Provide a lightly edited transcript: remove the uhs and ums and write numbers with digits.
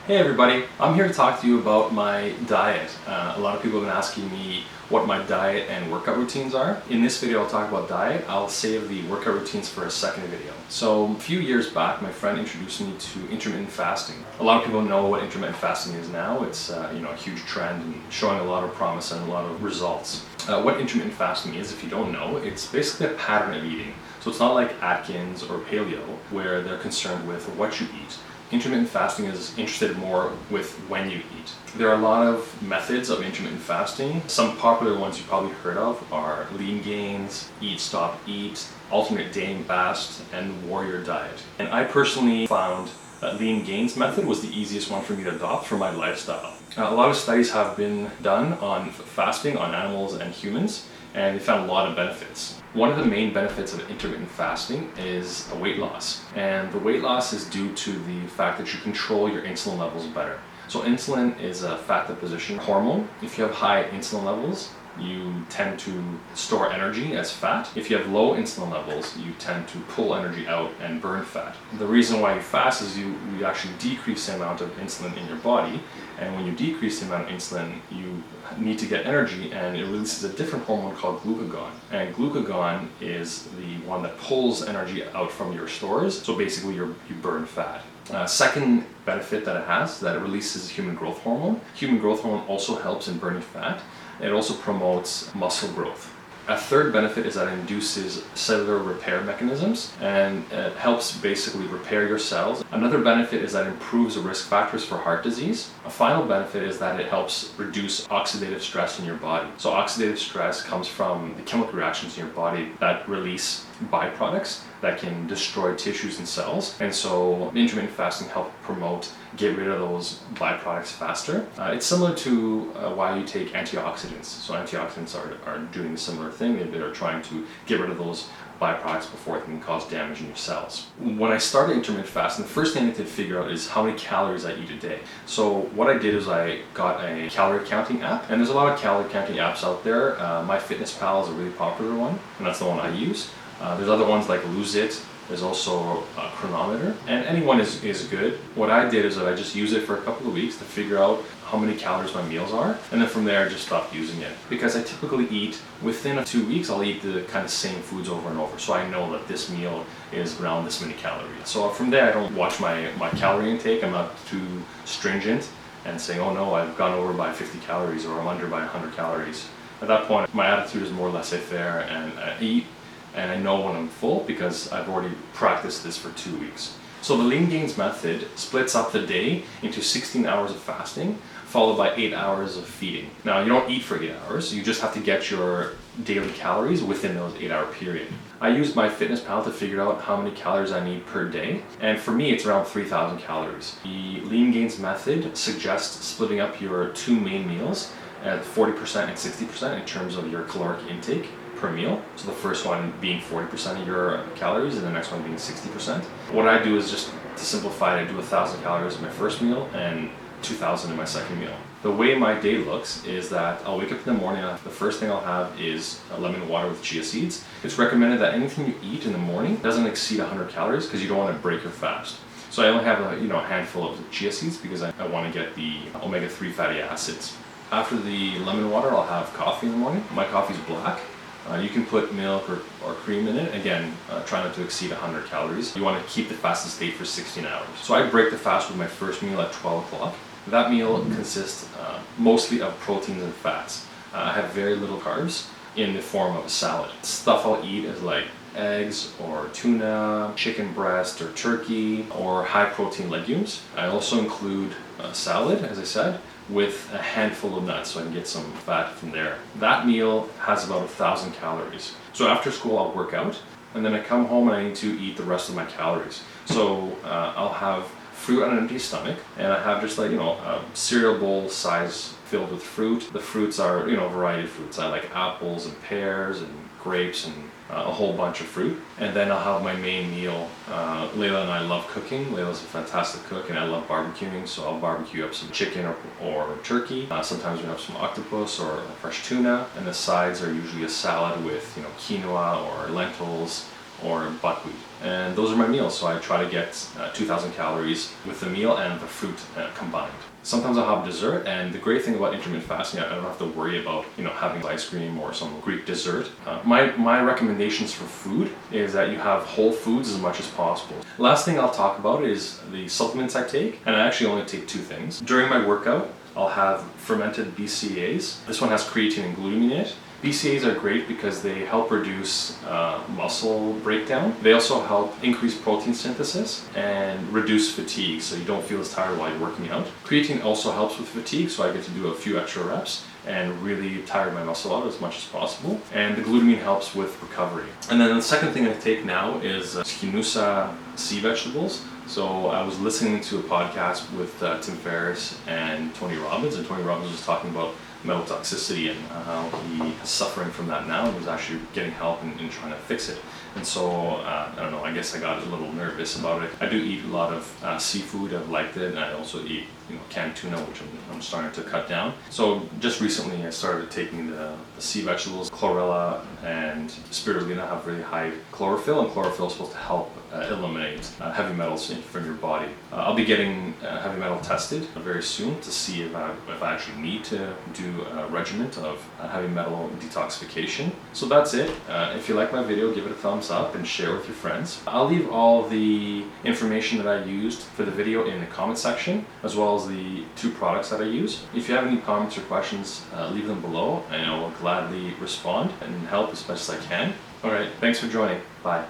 Hey everybody, I'm here to talk to you about my diet. A lot of people have been asking me what my diet and workout routines are. In this video I'll talk about diet. I'll save the workout routines for a second video. So a few years back my friend introduced me to intermittent fasting. A lot of people know what intermittent fasting is now. It's a huge trend and showing a lot of promise and a lot of results. What intermittent fasting is, if you don't know, it's basically a pattern of eating. So it's not like Atkins or Paleo where they're concerned with what you eat. Intermittent fasting is interested more with when you eat. There are a lot of methods of intermittent fasting. Some popular ones you probably heard of are lean gains, eat, stop, eat, alternate day and fast, and warrior diet. And I personally found that lean gains method was the easiest one for me to adopt for my lifestyle. A lot of studies have been done on fasting on animals and humans, and they found a lot of benefits. One of the main benefits of intermittent fasting is a weight loss. And the weight loss is due to the fact that you control your insulin levels better. So insulin is a fat deposition hormone. If you have high insulin levels, you tend to store energy as fat. If you have low insulin levels, you tend to pull energy out and burn fat. The reason why you fast is you actually decrease the amount of insulin in your body, and when you decrease the amount of insulin, you need to get energy, and it releases a different hormone called glucagon. And glucagon is the one that pulls energy out from your stores, so basically you burn fat. Second benefit that it has, that it releases human growth hormone. Human growth hormone also helps in burning fat. It also promotes muscle growth. A third benefit is that it induces cellular repair mechanisms and it helps basically repair your cells. Another benefit is that it improves the risk factors for heart disease. A final benefit is that it helps reduce oxidative stress in your body. So oxidative stress comes from the chemical reactions in your body that release byproducts that can destroy tissues and cells. And so intermittent fasting helps get rid of those byproducts faster. It's similar to why you take antioxidants. So antioxidants are doing a similar thing. They're trying to get rid of those byproducts before it can cause damage in your cells. When I started intermittent fasting, the first thing I had to figure out is how many calories I eat a day. So what I did is I got a calorie counting app, and there's a lot of calorie counting apps out there. MyFitnessPal is a really popular one, and that's the one I use. There's other ones like Lose It. There's also a chronometer, and any one is good. What I did is that I just use it for a couple of weeks to figure out how many calories my meals are, and then from there I just stopped using it. Because I typically eat, within 2 weeks, I'll eat the kind of same foods over and over, so I know that this meal is around this many calories. So from there I don't watch my calorie intake. I'm not too stringent and saying, oh no, I've gone over by 50 calories or I'm under by 100 calories. At that point, my attitude is more laissez-faire, and I eat and I know when I'm full because I've already practiced this for 2 weeks. So the lean gains method splits up the day into 16 hours of fasting followed by 8 hours of feeding. Now you don't eat for 8 hours, you just have to get your daily calories within those 8-hour period. I used MyFitnessPal to figure out how many calories I need per day, and for me it's around 3,000 calories. The lean gains method suggests splitting up your two main meals at 40% and 60% in terms of your caloric intake per meal. So the first one being 40% of your calories and the next one being 60%. What I do is, just to simplify it, I do 1,000 calories in my first meal and 2,000 in my second meal. The way my day looks is that I'll wake up in the morning, the first thing I'll have is a lemon water with chia seeds. It's recommended that anything you eat in the morning doesn't exceed 100 calories because you don't want to break your fast. So I only have a handful of chia seeds because I want to get the omega-3 fatty acids. After the lemon water, I'll have coffee in the morning. My coffee's black. You can put milk or cream in it. Again, try not to exceed 100 calories. You want to keep the fasted state for 16 hours. So I break the fast with my first meal at 12 o'clock. That meal consists mostly of proteins and fats. I have very little carbs in the form of a salad. Stuff I'll eat is like eggs or tuna, chicken breast or turkey, or high protein legumes. I also include a salad, as I said, with a handful of nuts so I can get some fat from there. That meal has about 1,000 calories. So after school I'll work out, and then I come home and I need to eat the rest of my calories. So I'll have fruit on an empty stomach, and I have just a cereal bowl size filled with fruit. The fruits are a variety of fruits. I like apples and pears and grapes and a whole bunch of fruit. And then I'll have my main meal. Layla and I love cooking. Layla's a fantastic cook and I love barbecuing, so I'll barbecue up some chicken or turkey. Sometimes we have some octopus or fresh tuna, and the sides are usually a salad with quinoa or lentils or buckwheat. And those are my meals, so I try to get 2,000 calories with the meal and the fruit combined. Sometimes I'll have dessert, and the great thing about intermittent fasting, I don't have to worry about having ice cream or some Greek dessert. My recommendations for food is that you have whole foods as much as possible. Last thing I'll talk about is the supplements I take, and I actually only take 2 things. During my workout, I'll have fermented BCAAs. This one has creatine and glutamine in it. BCAAs are great because they help reduce muscle breakdown. They also help increase protein synthesis and reduce fatigue, so you don't feel as tired while you're working out. Creatine also helps with fatigue, so I get to do a few extra reps and really tire my muscle out as much as possible. And the glutamine helps with recovery. And then the second thing I take now is Schinoussa Sea Vegetables. So I was listening to a podcast with Tim Ferriss and Tony Robbins, and Tony Robbins was talking about metal toxicity and how he is suffering from that now and was actually getting help in trying to fix it. And so, I don't know, I guess I got a little nervous about it. I do eat a lot of seafood, I've liked it, and I also eat canned tuna, which I'm starting to cut down. So just recently I started taking the sea vegetables. Chlorella and spirulina have really high chlorophyll, and chlorophyll is supposed to help eliminate heavy metals from your body. I'll be getting heavy metal tested very soon to see if I actually need to do a regimen of heavy metal detoxification. So that's it. If you like my video, give it a thumbs up and share with your friends. I'll leave all the information that I used for the video in the comment section, as well as the 2 products that I use. If you have any comments or questions, leave them below and I will gladly respond and help as best as I can. Alright, thanks for joining. Bye.